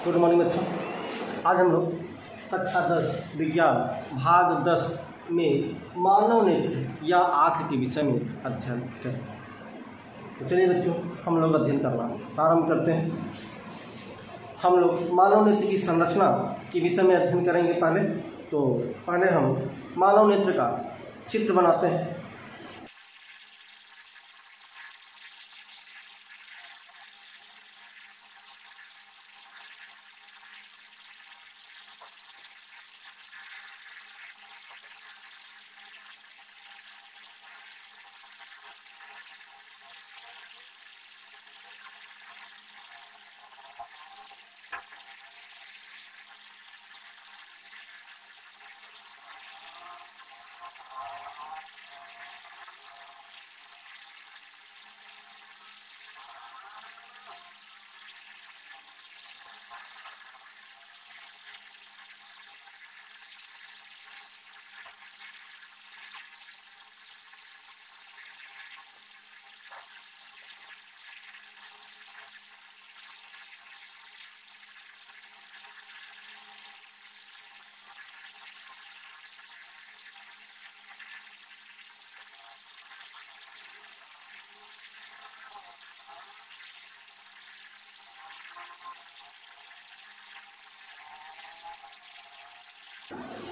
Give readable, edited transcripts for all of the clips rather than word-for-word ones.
Good morning बच्चों। आज हम लोग कक्षा 10 विज्ञान भाग 10 में मानव नेत्र या आँख के विषय में अध्ययन करें। तो चलिए बच्चों, हम लोग अध्ययन करना प्रारंभ करते हैं। हम लोग मानव नेत्र की संरचना के विषय में अध्ययन करेंगे। पहले हम मानव नेत्र का चित्र बनाते हैं।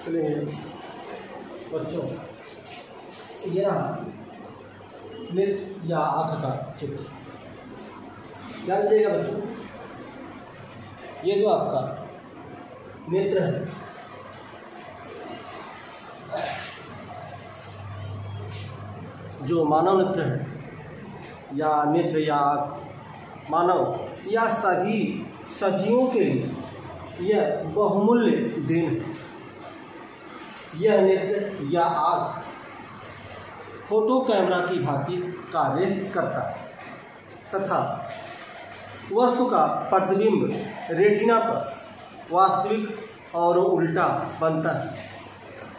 चलिए बच्चों, ये रहा नेत्र या आँख का चित्र। ध्यान दीजिएगा बच्चों, ये जो आपका नेत्र है, जो मानव नेत्र है या नेत्र या आँख, मानव या सभी सजीवों के लिए यह बहुमूल्य देन है। यह नेत्र या आँख फोटो कैमरा की भांति कार्य करता है तथा वस्तु का प्रतिबिंब रेटिना पर वास्तविक और उल्टा बनता है।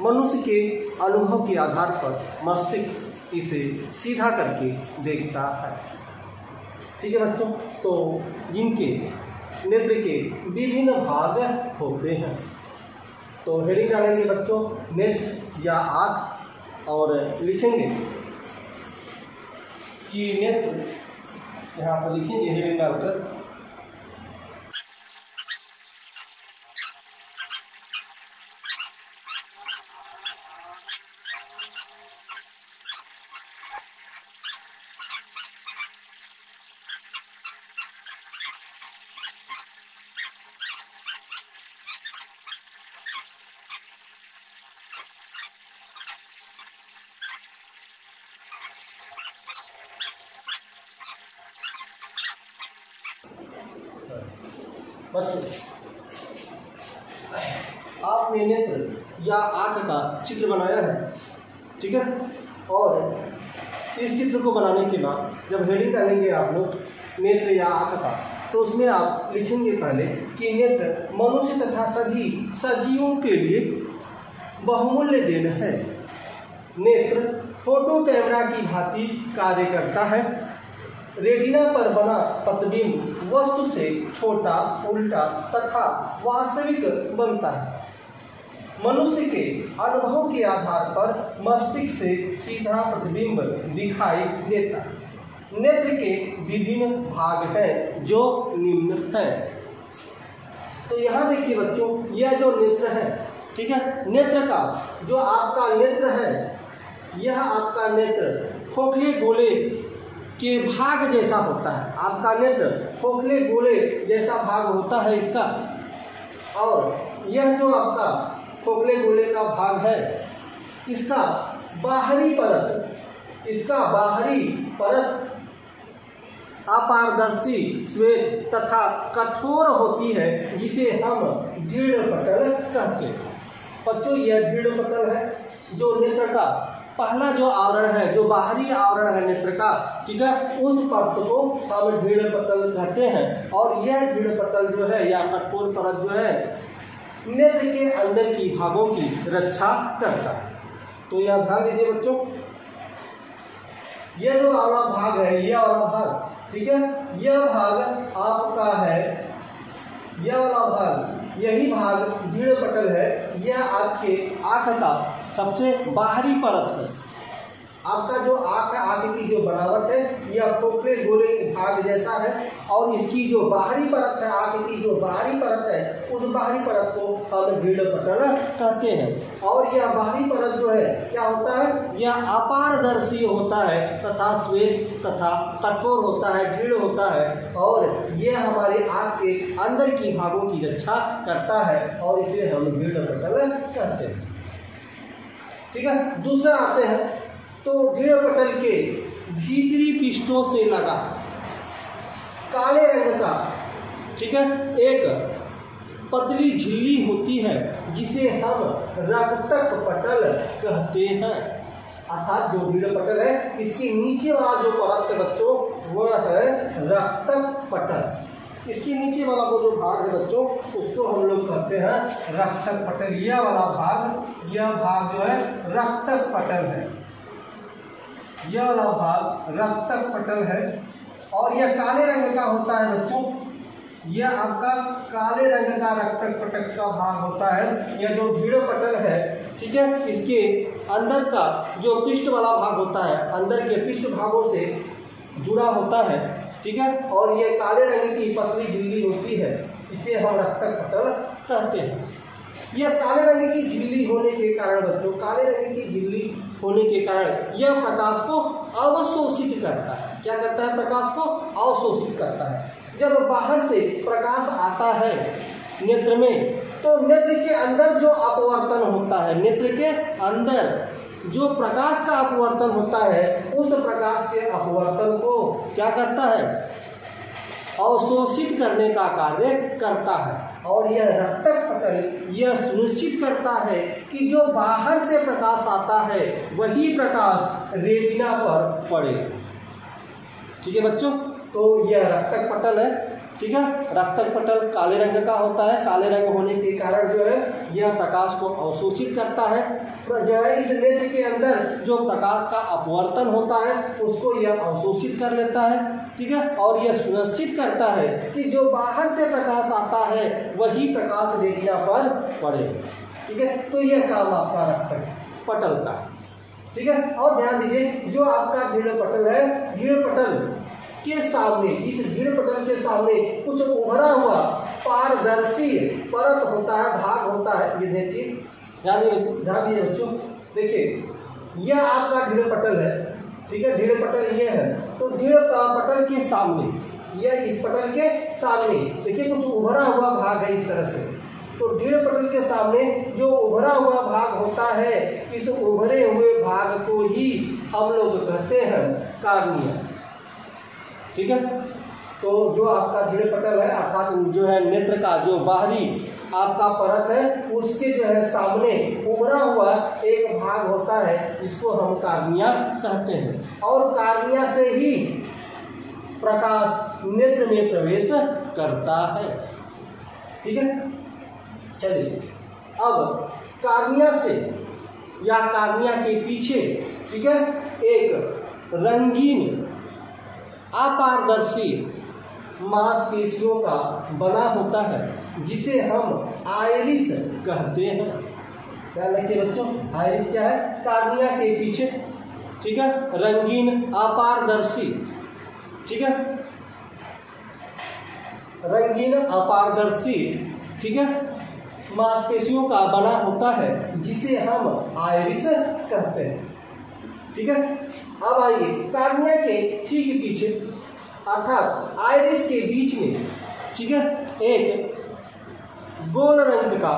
मनुष्य के अनुभव के आधार पर मस्तिष्क इसे सीधा करके देखता है। ठीक है बच्चों, तो जिनके नेत्र के विभिन्न भाग होते हैं, तो हेडिंग डालेंगे बच्चों नेत्र या आँख और लिखेंगे कि नेत्र, यहाँ पर लिखेंगे हेडिंग डालकर बच्चों, आपने नेत्र या आँख का चित्र बनाया है, ठीक है। और इस चित्र को बनाने के बाद जब हेडिंग डालेंगे आप लोग नेत्र या आँख का, तो उसमें आप लिखेंगे पहले कि नेत्र मनुष्य तथा सभी सजीवों के लिए बहुमूल्य देन है। नेत्र फोटो कैमरा की भांति कार्य करता है। रेटिना पर बना प्रतिबिंब वस्तु से छोटा, उल्टा तथा वास्तविक बनता है। मनुष्य के अनुभव के आधार पर मस्तिष्क से सीधा प्रतिबिंब दिखाई देता है। नेत्र के विभिन्न भाग हैं जो निम्न हैं। तो यहाँ देखिए बच्चों, यह जो नेत्र है, ठीक है, नेत्र का जो आपका नेत्र है, यह आपका नेत्र खोखले गोले के भाग जैसा होता है। आपका नेत्र खोखले गोले जैसा भाग होता है इसका। और यह जो आपका खोखले गोले का भाग है, इसका बाहरी परत अपारदर्शी, श्वेत तथा कठोर होती है, जिसे हम दृढ़ पटल कहते हैं। बच्चों, यह दृढ़ पटल है जो नेत्र का पहला जो आवरण है, जो बाहरी आवरण है नेत्र का, ठीक है, उस परत को हम दृढ़ पटल कहते हैं। और यह दृढ़ पटल जो है या कठोर परत जो है, नेत्र के अंदर की भागों की रक्षा करता है। तो यह ध्यान दीजिए बच्चों, ये जो वाला भाग है, यह वाला भाग, ठीक है, यह भाग आपका है, यह वाला यही भाग दृढ़ पटल है। यह आपके आँख का सबसे बाहरी परत है। आपका जो आँख है, आँख की जो बनावट है, यह खोखले गोले भाग जैसा है और इसकी जो बाहरी परत है, आँख की जो बाहरी परत है, उस बाहरी परत को हम दृढ़ पटल कहते हैं। और यह बाहरी परत जो है क्या होता है, यह अपारदर्शी होता है तथा श्वेत तथा कठोर होता है, दृढ़ होता है और यह हमारे आँख के अंदर की भागों की रक्षा करता है और इसे हम दृढ़ पटल कहते हैं। ठीक है। दूसरा आते हैं तो दृढ़ पटल के भीतरी पृष्ठों से लगा काले रंग का, ठीक है, एक पतली झिल्ली होती है जिसे हम रक्तक पटल कहते हैं। अर्थात जो दृढ़ पटल है, इसके नीचे वाला जो परत है बच्चों, वह है रक्तक पटल। इसके नीचे वाला वो जो भाग है बच्चों, उसको हम लोग कहते हैं रक्तक पटल। यह वाला भाग, यह भाग जो है रक्तक पटल है। यह वाला भाग रक्तक पटल है और यह काले रंग का होता है बच्चों। यह आपका काले रंग का रक्तक पटल का भाग होता है। यह जो दृढ़ पटल है, ठीक है, इसके अंदर का जो पृष्ठ वाला भाग होता है, अंदर के पृष्ठ भागों से जुड़ा होता है, ठीक है, और यह काले रंग की पतली झिल्ली होती है, इसे हम रक्तक पटल कहते हैं। यह काले रंग की झिल्ली होने के कारण बच्चों, काले रंग की झिल्ली होने के कारण यह प्रकाश को अवशोषित करता है। क्या करता है? प्रकाश को अवशोषित करता है। जब बाहर से प्रकाश आता है नेत्र में, तो नेत्र के अंदर जो अपवर्तन होता है, नेत्र के अंदर जो प्रकाश का अपवर्तन होता है, उस प्रकाश के अपवर्तन को क्या करता है? अवशोषित करने का कार्य करता है। और यह रक्तक पटल यह सुनिश्चित करता है कि जो बाहर से प्रकाश आता है वही प्रकाश रेटिना पर पड़े। ठीक है बच्चों, तो यह रक्तक पटल है। ठीक है, रक्तक पटल काले रंग का होता है। काले रंग होने के कारण जो है यह प्रकाश को अवशोषित करता है। जो है इस नेत्र के अंदर जो प्रकाश का अपवर्तन होता है उसको यह अवशोषित कर लेता है। ठीक है, और यह सुनिश्चित करता है कि जो बाहर से प्रकाश आता है वही प्रकाश रेटिना पर पड़े। ठीक है, तो यह काम आपका रक्तक पटल का। ठीक है, और ध्यान दीजिए, जो आपका दृढ़ पटल है, दृढ़ पटल के सामने, इस दृढ़ पटल के सामने कुछ उभरा हुआ पारदर्शी परत होता है, भाग होता है। ये देखिए, ध्यान दीजिए बच्चों, देखिए यह आपका दृढ़ पटल है। ठीक है, दृढ़ पटल ये है, तो दृढ़ पटल के सामने, यह इस पटल के सामने देखिए कुछ उभरा हुआ भाग है इस तरह से। तो दृढ़ पटल के सामने जो उभरा हुआ भाग होता है, इस उभरे हुए भाग को ही हम लोग कहते हैं कार्निया। ठीक है, तो जो आपका दृढ़ पटल है, अर्थात जो है नेत्र का जो बाहरी आपका परत है, उसके जो है सामने उभरा हुआ एक भाग होता है, जिसको हम कार्निया कहते हैं। और कार्निया से ही प्रकाश नेत्र में प्रवेश करता है। ठीक है, चलिए अब कार्निया से या कार्निया के पीछे, ठीक है, एक रंगीन अपारदर्शी मांसपेशियों का बना होता है, जिसे हम आइरिस कहते हैं। ध्यान रखिए बच्चों, आइरिस क्या है? कार्निया के पीछे, ठीक है, रंगीन अपारदर्शी, ठीक है, रंगीन अपारदर्शी, ठीक है, मांसपेशियों का बना होता है, जिसे हम आइरिस कहते हैं। ठीक है, अब आइए कार्निया के ठीक पीछे, अर्थात आइरिस के बीच में, ठीक है, एक गोल रंग का,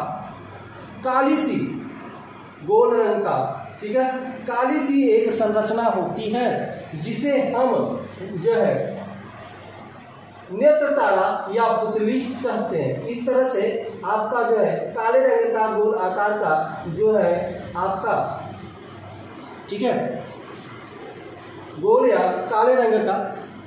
काली सी गोल रंग का, ठीक है, काली सी एक संरचना होती है, जिसे हम जो है नेत्र तारा या पुतली कहते हैं। इस तरह से आपका जो है काले रंग का गोल आकार का जो है आपका, ठीक है, गोल या काले रंग का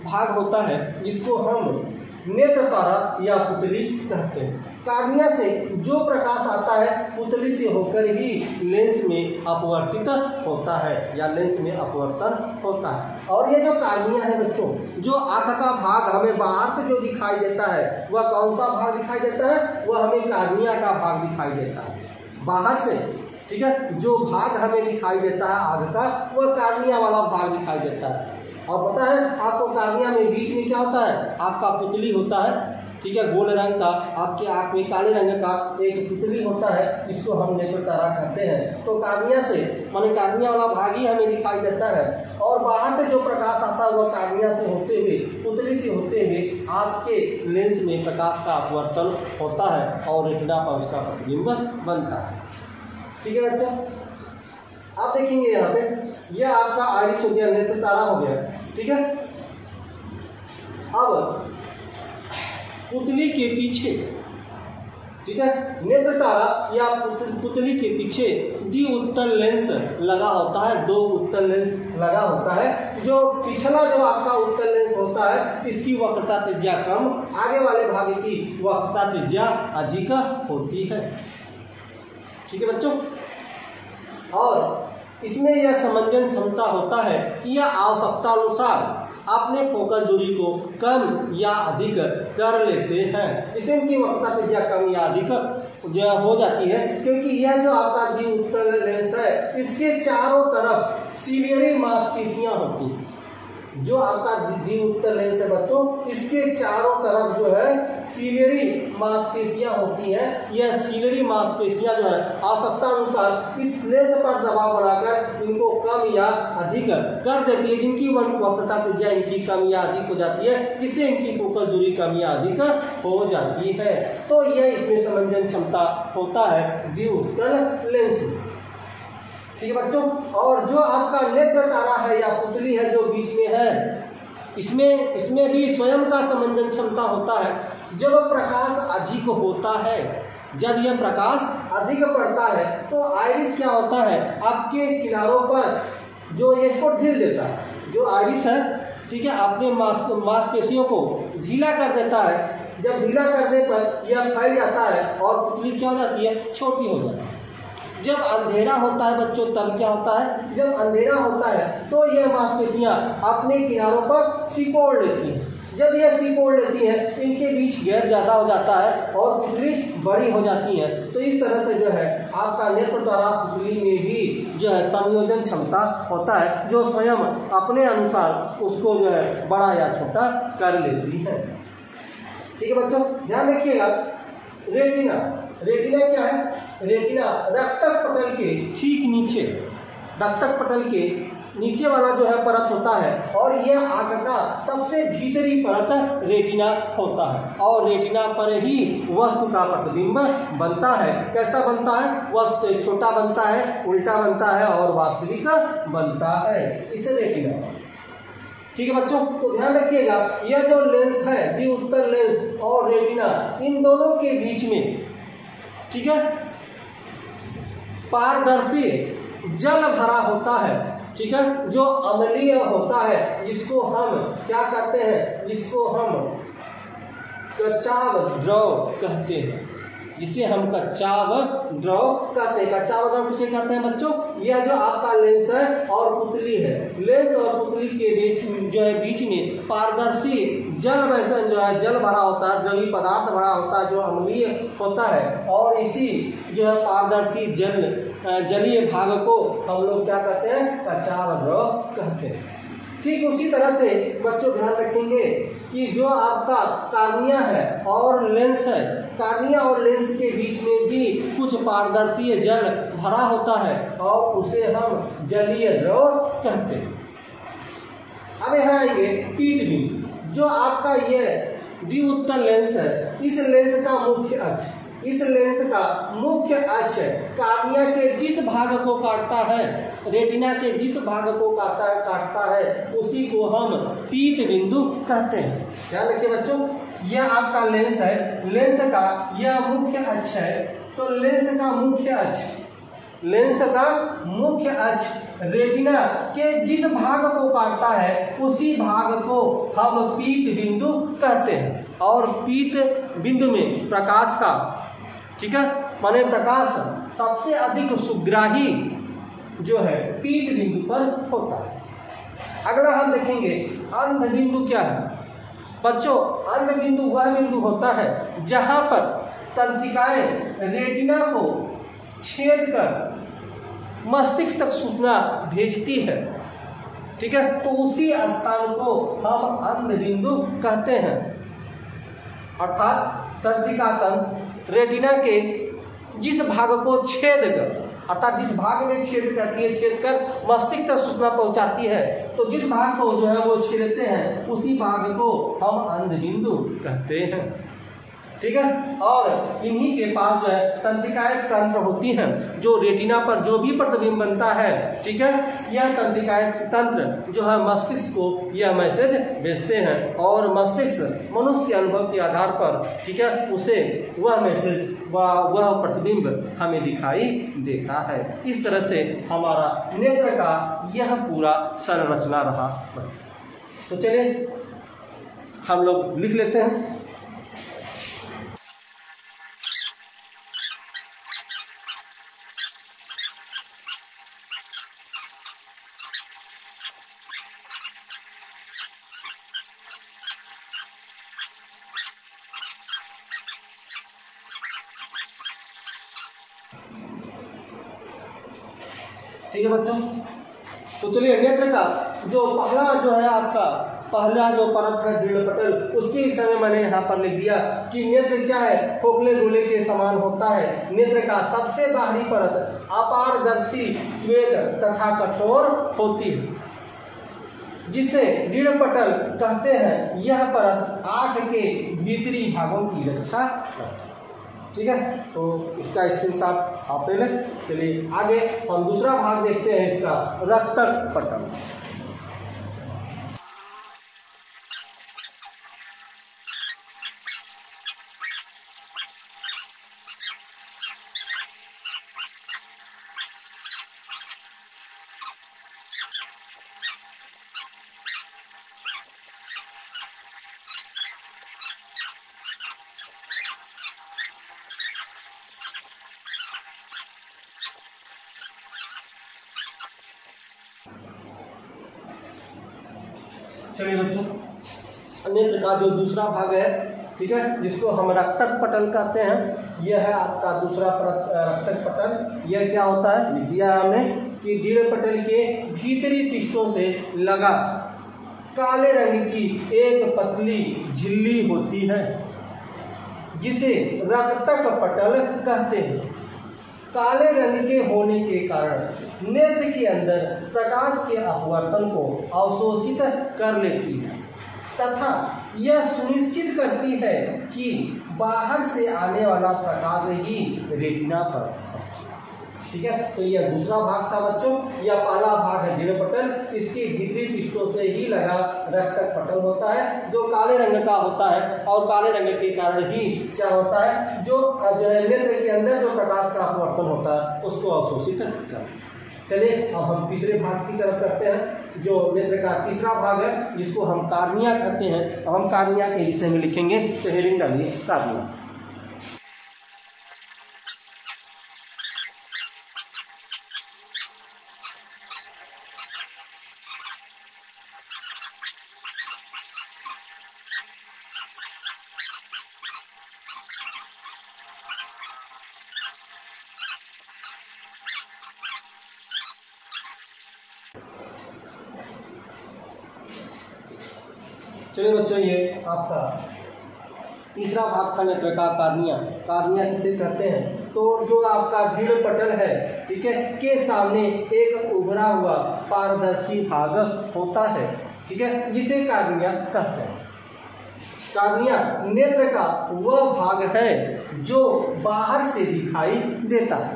भाग होता है, जिसको हम नेत्र तारा या पुतली कहते हैं। कार्निया से जो प्रकाश आता है पुतली से होकर ही लेंस में अपवर्तित होता है या लेंस में अपवर्तन होता है। और ये जो कार्निया है बच्चों, जो आँख का भाग हमें बाहर से जो दिखाई देता है वह कौन सा भाग दिखाई देता है? वह हमें कार्निया का भाग दिखाई देता है बाहर से, ठीक है। जो भाग हमें दिखाई देता है आँख का वह कार्निया वाला भाग दिखाई देता है। और पता है आपको कार्निया में बीच में क्या होता है? आपका पुतली होता है, ठीक है, गोल रंग का। आपके आँख में काले रंग का एक पुतली होता है, इसको हम नेत्र तारा कहते हैं। तो कार्निया से माने कार्निया वाला भाग ही हमें दिखाई देता है और बाहर से जो प्रकाश आता है वह कार्निया से होते हुए पुतली से होते हुए आपके लेंस में प्रकाश का अपवर्तन होता है और रेटिना पर उसका प्रतिबिंब बनता है। ठीक है बच्चों, आप देखेंगे यहाँ पे यह आपका आइरिस हो गया, नेत्र तारा हो गया, ठीक है। अब पुतली के पीछे, ठीक है, नेत्र तारा या पुतली के पीछे द्विउत्तल लेंस लगा होता है, दो उत्तल लेंस लगा होता है। जो पिछला जो आपका उत्तल लेंस होता है इसकी वक्रता त्रिज्या कम, आगे वाले भाग की वक्रता त्रिज्या अधिक होती है। ठीक है बच्चों, और इसमें यह समंजन क्षमता होता है कि यह आवश्यकता अनुसार अपने फोकस दूरी को कम या अधिक कर लेते हैं। जिससे इनकी वक्रता त्रिज्या कम या अधिक जो हो जाती है, क्योंकि यह जो आपका द्विउत्तल लेंस है इसके चारों तरफ सीलियरी मांसपेशियां होती हैं। जो आपका द्विउत्तल लेंस है बच्चों, इसके चारों तरफ जो है सीलियरी मांसपेशियां होती हैं। यह सीलियरी मांसपेशियां जो है आवश्यकता अनुसार इस लेंस पर दबाव बनाकर इनको कम या अधिक कर देती है, जिनकी वक्रता त्रिज्या इनकी कम या अधिक हो जाती है, जिससे इनकी फोकस दूरी कम या अधिक हो जाती है। तो यह इसमें समंजन क्षमता होता है द्विउत्तल लेंस। ठीक है बच्चों, और जो आपका नेत्र तारा है या पुतली है जो बीच में है, इसमें भी स्वयं का समंजन क्षमता होता है। जब प्रकाश अधिक होता है, जब यह प्रकाश अधिक पड़ता है तो आइरिस क्या होता है, आपके किनारों पर जो इसको ढील देता है। जो आइरिस है, ठीक है, अपने मांसपेशियों को ढीला कर देता है। जब ढीला करने पर यह फैल जाता है और पुतली क्या हो जाती है, छोटी हो जाती है। जब अंधेरा होता है बच्चों, तब क्या होता है, जब अंधेरा होता है तो यह मांसपेशियां अपने किनारों पर सिकोड़ लेती हैं। जब यह सिकोड़ लेती हैं, इनके बीच गैप ज़्यादा हो जाता है और पुतली बड़ी हो जाती है। तो इस तरह से जो है आपका नेत्र तारा पुतली में भी जो है संयोजन क्षमता होता है, जो स्वयं अपने अनुसार उसको जो है बड़ा या छोटा कर लेती है। ठीक है बच्चों, ध्यान रखिएगा। रेटिना, रेटिना क्या है? रेटिना रक्तक पटल के ठीक नीचे, रक्तक पटल के नीचे वाला जो है परत होता है और यह आँख का सबसे भीतरी परत रेटिना होता है और रेटिना पर ही वस्तु का प्रतिबिंब बनता है। कैसा बनता है? वस्तु छोटा बनता है, उल्टा बनता है और वास्तविक बनता है, इसे रेटिना। ठीक है बच्चों, तो ध्यान रखिएगा यह जो लेंस है द्विउत्तल लेंस और रेटिना, इन दोनों के बीच में, ठीक है, पारदर्शी जल भरा होता है, ठीक है, जो अम्लीय होता है, जिसको हम क्या कहते हैं, जिसको हम कच्चाव द्रव कहते हैं, जिसे हम कच्चाव द्रव कहते हैं। कच्चाव द्रव किसे कहते हैं बच्चों? यह जो आपका लेंस है और पुतली है, लेंस और पुतली के बीच जो है बीच में पारदर्शी जल वैसन जो है जल भरा होता है, द्रवीय पदार्थ भरा होता है जो अम्लीय होता है और इसी जो है पारदर्शी जलीय भाग को हम लोग क्या कहते हैं, कच्चाव द्रव कहते हैं। ठीक उसी तरह से बच्चों ध्यान रखेंगे कि जो आपका कार्निया है और लेंस है, कार्निया और लेंस के बीच में भी कुछ पारदर्शी जल भरा होता है और उसे हम जलीय द्रव कहते हैं। अब यहाँ आएंगे पीतबिंब। जो आपका ये द्विउत्तल लेंस है, इस लेंस का मुख्य अक्ष, इस लेंस का मुख्य अक्ष कार्निया के जिस भाग को काटता है, रेटिना के जिस भाग को काटता है उसी को हम पीत बिंदु कहते हैं। ध्यान रखिए बच्चों, यह आपका लेंस है, लेंस का यह मुख्य अक्ष है। तो लेंस का मुख्य अक्ष रेटिना के जिस भाग को काटता है उसी भाग को हम पीत बिंदु कहते हैं। और पीत बिंदु में प्रकाश का, ठीक है, माने प्रकाश सबसे अधिक सुग्राही जो है पीत बिंदु पर होता है। अगला हम देखेंगे अंध बिंदु क्या है। बच्चों, अंध बिंदु वह बिंदु होता है जहां पर तंत्रिकाएं रेटिना को छेद कर मस्तिष्क तक सूचना भेजती है, ठीक है, तो उसी स्थान को हम अंध बिंदु कहते हैं। अर्थात तंत्रिका तंत्र रेटिना के जिस भाग को छेद कर, अर्थात जिस भाग में छेद करती है, छेद कर मस्तिष्क तक सूचना पहुंचाती है, तो जिस भाग को जो है वो छेदते हैं उसी भाग को हम अंध बिंदु कहते हैं, ठीक है। और इन्हीं के पास जो है तंत्रिकाएं तंत्र होती हैं जो रेटिना पर जो भी प्रतिबिंब बनता है, ठीक है, यह तंत्रिकाएं तंत्र जो है मस्तिष्क को यह मैसेज भेजते हैं और मस्तिष्क मनुष्य के अनुभव के आधार पर, ठीक है, उसे वह मैसेज वह प्रतिबिंब हमें दिखाई देता है। इस तरह से हमारा नेत्र का यह पूरा संरचना रहा। तो चलिए हम लोग लिख लेते हैं। ठीक है बच्चों, तो चलिए नेत्र का जो पहला जो है आपका पहला जो परत है दृढ़ पटल, उसके विषय में मैंने यहाँ पर लिख दिया कि नेत्र क्या है, खोखले गोले के समान होता है। नेत्र का सबसे बाहरी परत अपारदर्शी श्वेत तथा कठोर होती है, जिसे दृढ़ पटल कहते हैं। यह परत आँख के भीतरी भागों की रक्षा करती है, ठीक है। तो इसका स्क्रीनशॉट आप ले लें। चलिए आगे हम दूसरा भाग देखते हैं इसका, रक्तक पटल। चलिए बच्चों, नेत्र का जो दूसरा भाग है, ठीक है, जिसको हम रक्तक पटल कहते हैं, यह है आपका दूसरा रक्तक पटल। यह क्या होता है, लिख दिया हमने कि दृढ़ पटल के भीतरी पृष्ठों से लगा काले रंग की एक पतली झिल्ली होती है, जिसे रक्तक पटल कहते हैं। काले रंग के होने के कारण नेत्र के अंदर प्रकाश के अपवर्तन को अवशोषित कर लेती है तथा यह सुनिश्चित करती है कि बाहर से आने वाला प्रकाश ही रेटिना पर, ठीक है। तो यह दूसरा भाग था बच्चों। यह पहला भाग है दृढ़ पटल, इसके भीतरी पृष्ठों से ही लगा रक्तक पटल होता है जो काले रंग का होता है, और काले रंग के कारण ही क्या होता है, जो है नेत्र के अंदर जो प्रकाश का अपवर्तन होता है उसको अवशोषित करता है। चलिए अब हम तीसरे भाग की तरफ करते हैं, जो नेत्र का तीसरा भाग है, जिसको हम कार्निया कहते हैं। अब हम कार्निया के विषय में लिखेंगे, तो हेडिंग डालिए कार्निया। चलिए बच्चों, ये आपका तीसरा भाग था नेत्र का कार्निया। कार्निया किसे कहते हैं, तो जो आपका दृढ़ पटल है, ठीक है, के सामने एक उभरा हुआ पारदर्शी भाग होता है, ठीक है, जिसे कार्निया कहते हैं। कार्निया नेत्र का वह भाग है जो बाहर से दिखाई देता है।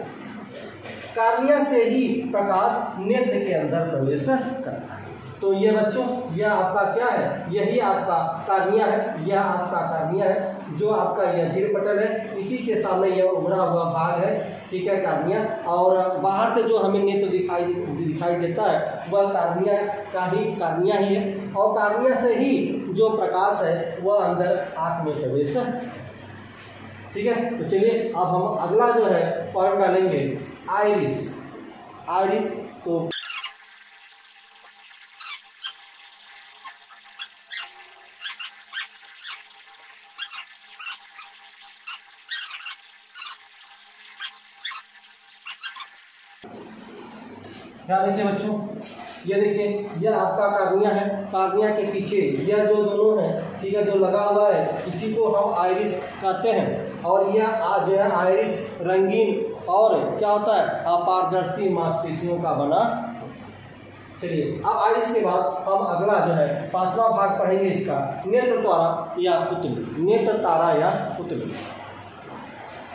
कार्निया से ही प्रकाश नेत्र के अंदर प्रवेश करता है। तो ये बच्चों यह आपका क्या है, यही आपका कार्निया है, यह आपका कार्निया है, जो आपका यह धीर पटल है, इसी के सामने यह उभरा हुआ भाग है, ठीक है, कार्निया। और बाहर से जो हमें नेत्र दिखाई देता है वह कार्निया का ही कार्निया ही है, और कार्निया से ही जो प्रकाश है वह अंदर आँख में प्रवेश है, ठीक है। तो चलिए अब हम अगला जो है पॉइंट डालेंगे आइरिस। आइरिस तो क्या देखिए बच्चों, ये देखिए यह आपका कार्निया है, कार्निया के पीछे यह जो दोनों है, ठीक है, जो लगा हुआ है, इसी को हम आइरिस कहते हैं। और यह जो है आइरिस रंगीन और क्या होता है, अपारदर्शी मांसपेशियों का बना। चलिए अब आइरिस के बाद हम अगला जो है 5वां भाग पढ़ेंगे इसका, नेत्र तारा या पुतली। नेत्र तारा या पुतली,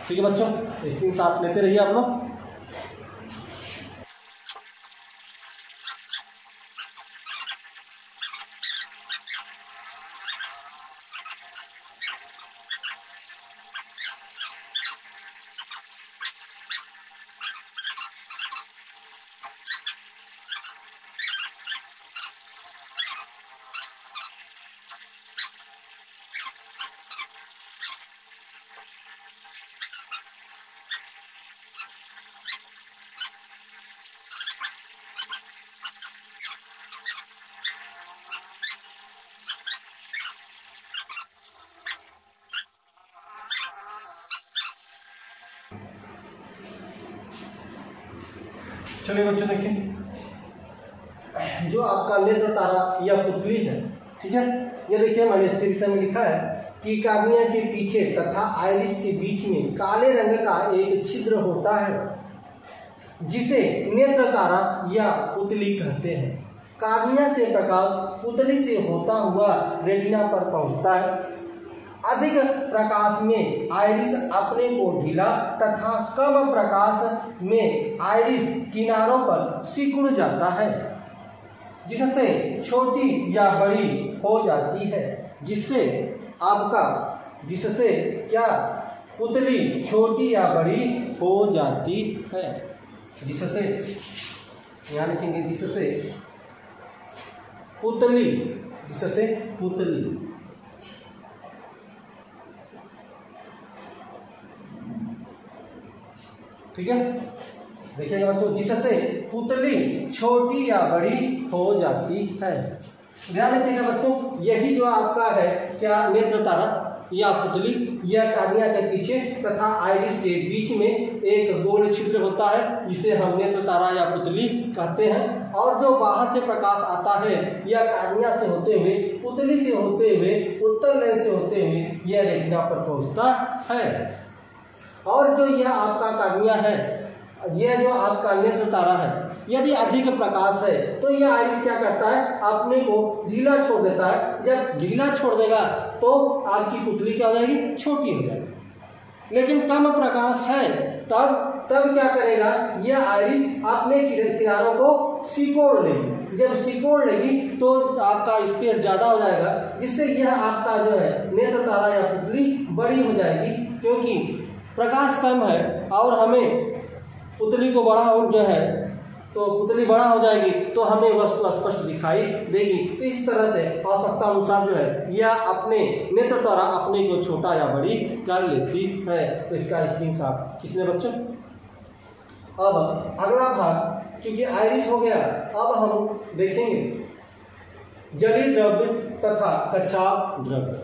ठीक है बच्चों, स्क्रीनशॉट लेते रहिए आप लोग। चलिए बच्चों देखिए, जो आपका नेत्र तारा या पुतली है, ठीक है, ये देखिए मैंने इसके विषय में लिखा है कि कार्निया के पीछे तथा आइरिस के बीच में काले रंग का एक छिद्र होता है जिसे नेत्र तारा या पुतली कहते हैं। कार्निया से प्रकाश पुतली से होता हुआ रेटिना पर पहुंचता है। अधिक प्रकाश में आइरिस अपने को ढीला तथा कम प्रकाश में आइरिस किनारों पर सिकुड़ जाता है, जिससे छोटी या बड़ी हो जाती है, जिससे क्या पुतली छोटी या बड़ी हो जाती है, जिससे यहाँ लिखेंगे जिससे पुतली, ठीक है। देखिएगा बच्चों, जिससे पुतली छोटी या बड़ी हो जाती है। ध्यान रखिएगा बच्चों, यही जो आपका है क्या नेत्र तारा या पुतली, यह कार्निया के पीछे तथा आइरिस के बीच में एक गोल छिद्र होता है, जिसे हम नेत्र तारा या पुतली कहते हैं। और जो बाहर से प्रकाश आता है यह कार्निया से होते हुए, पुतली से होते हुए, उत्तर लेंस से होते हुए यह रेटिना पर पहुंचता है। और जो यह आपका कार्निया है, यह जो आपका नेत्र तारा है, यदि अधिक प्रकाश है तो यह आइरिस क्या करता है, अपने को ढीला छोड़ देता है। जब ढीला छोड़ देगा तो आपकी पुतली क्या हो जाएगी, छोटी हो जाएगी। लेकिन कम प्रकाश है तब क्या करेगा, यह आइरिस अपने किनारों को सिकोड़ लेगी। जब सिकोड़ लेगी तो आपका स्पेस ज्यादा हो जाएगा, जिससे यह आपका जो है नेत्र तारा या पुतली बड़ी हो जाएगी। क्योंकि प्रकाश कम है और हमें पुतली को बड़ा हो जो है, तो पुतली बड़ा हो जाएगी तो हमें वस्तु स्पष्ट दिखाई देगी। तो इस तरह से आवश्यकता अनुसार जो है यह अपने नेत्र तारा अपने को छोटा या बड़ी कर लेती है। तो इसका स्क्रीनशॉट खींच लें बच्चों। अब अगला भाग, क्योंकि आइरिस हो गया, अब हम देखेंगे जलीय द्रव्य तथा कच्चा द्रव्य।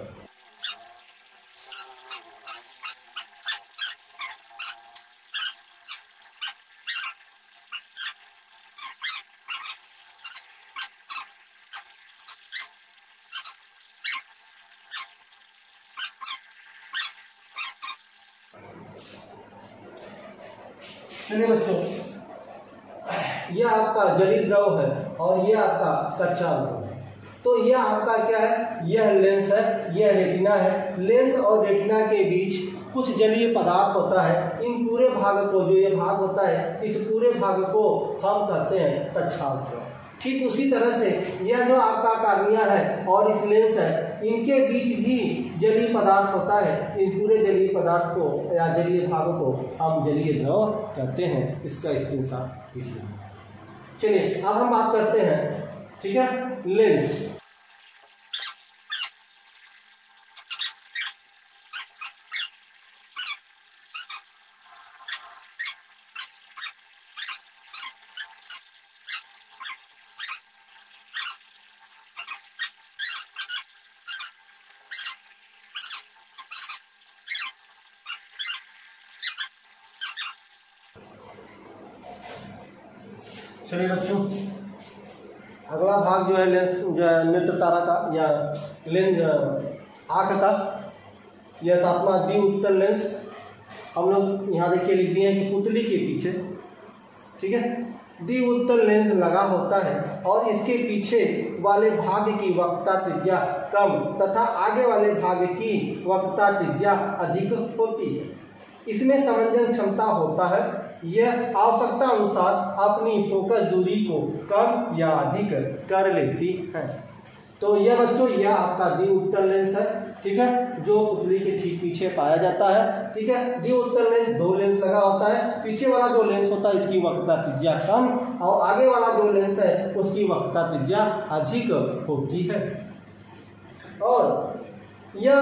चलिए बच्चों, यह आपका जलीय द्रव है और यह आपका कच्चा द्रव है। तो यह आपका क्या है, यह लेंस है, यह रेटिना है। लेंस और रेटिना के बीच कुछ जलीय पदार्थ होता है। इन पूरे भाग को, जो ये भाग होता है, इस पूरे भाग को हम कहते हैं कच्चा द्रव। ठीक उसी तरह से यह जो आपका कार्निया है और इस लेंस है, इनके बीच भी जलीय पदार्थ होता है। इन पूरे जलीय पदार्थ को या जलीय भागों को हम जलीय द्रव कहते हैं। इसका स्क्रीनशॉट लीजिए। चलिए अब हम बात करते हैं, ठीक है, लेंस। चलिए बच्चों, अगला भाग जो है लेंस, जो है नेत्र तारा का या लेंस आँख का, यह 7वां द्विउत्तल लेंस। हम लोग यहाँ देखिए लिख दिए हैं कि पुतली के पीछे, ठीक है, द्विउत्तल लेंस लगा होता है और इसके पीछे वाले भाग की वक्रता त्रिज्या कम तथा आगे वाले भाग की वक्रता त्रिज्या अधिक होती है। इसमें समंजन क्षमता होता है। यह आवश्यकता अनुसार अपनी फोकस दूरी को कम या अधिक कर लेती है। तो यह बच्चों, यह आपका द्विउत्तल लेंस है, ठीक है, जो पुतली के ठीक पीछे पाया जाता है, ठीक है। द्विउत्तल लेंस 2 लेंस लगा होता है। पीछे वाला जो लेंस होता है इसकी वक्रता त्रिज्या कम और आगे वाला जो लेंस है उसकी वक्रता त्रिज्या अधिक होती है। और यह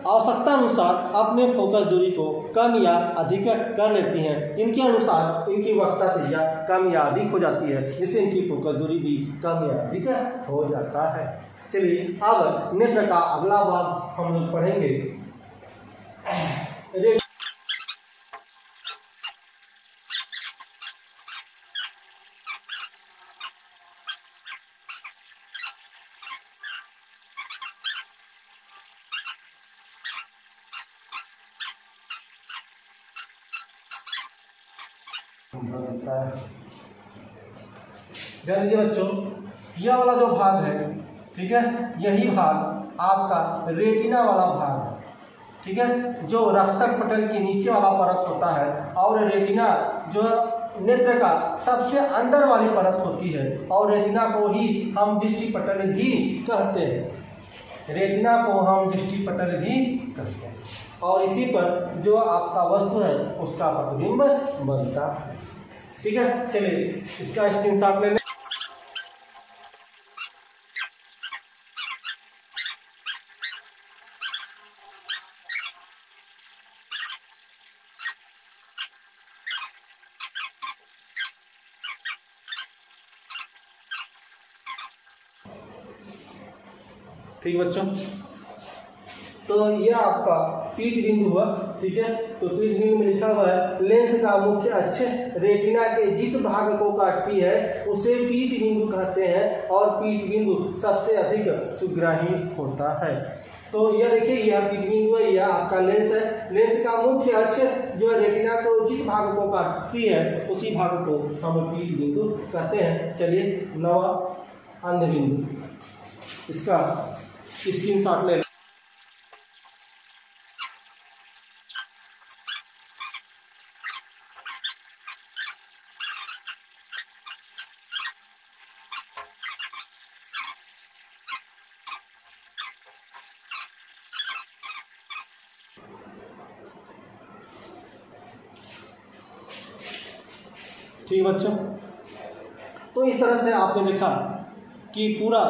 आवश्यकता अनुसार अपने फोकस दूरी को कम या अधिक कर लेती हैं। इनके अनुसार इनकी वक्रता त्रिज्या कम या अधिक हो जाती है, जिससे इनकी फोकस दूरी भी कम या अधिक हो जाता है। चलिए अब नेत्र का अगला भाग हम लोग पढ़ेंगे। ध्यान दीजिए बच्चों, यह वाला जो भाग है, ठीक है, यही भाग आपका रेटिना वाला भाग है, ठीक है, जो रक्तक पटल के नीचे वाला परत होता है। और रेटिना जो नेत्र का सबसे अंदर वाली परत होती है और रेटिना को ही हम दृष्टि पटल भी कहते हैं। रेटिना को हम दृष्टि पटल भी कहते हैं और इसी पर जो आपका वस्तु है उसका प्रतिबिंब बनता है, ठीक है। चलिए इसका स्क्रीनशॉट ले लें। ठीक बच्चों, तो यह आपका पीठ बिंदु हुआ, ठीक है। तो पीठ बिंदु में लिखा हुआ है लेंस का मुख्य अक्ष रेटिना के जिस भाग को काटती है उसे पीठ बिंदु कहते हैं और पीठ बिंदु सबसे अधिक सुग्राही होता है। तो यह देखिए, यह पीठ बिंदु है, यह आपका लेंस है। लेंस का मुख्य अक्ष जो है रेटिना को जिस भाग को काटती है उसी भाग को हम पीठ बिंदु कहते हैं। चलिए 9वां अंध बिंदु, इसका स्क्रीनशॉट ले। ठीक बच्चों, तो इस तरह से आपने देखा कि पूरा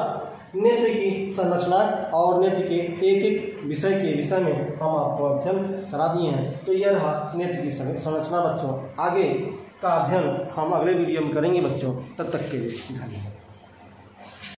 नेत्र की संरचना और नेत्र के एक एक विषय के विषय में हम आपको अध्ययन करा दिए हैं। तो यह रहा नेत्र की संरचना बच्चों। आगे का अध्ययन हम अगले वीडियो में करेंगे बच्चों। तब तक के लिए धन्यवाद।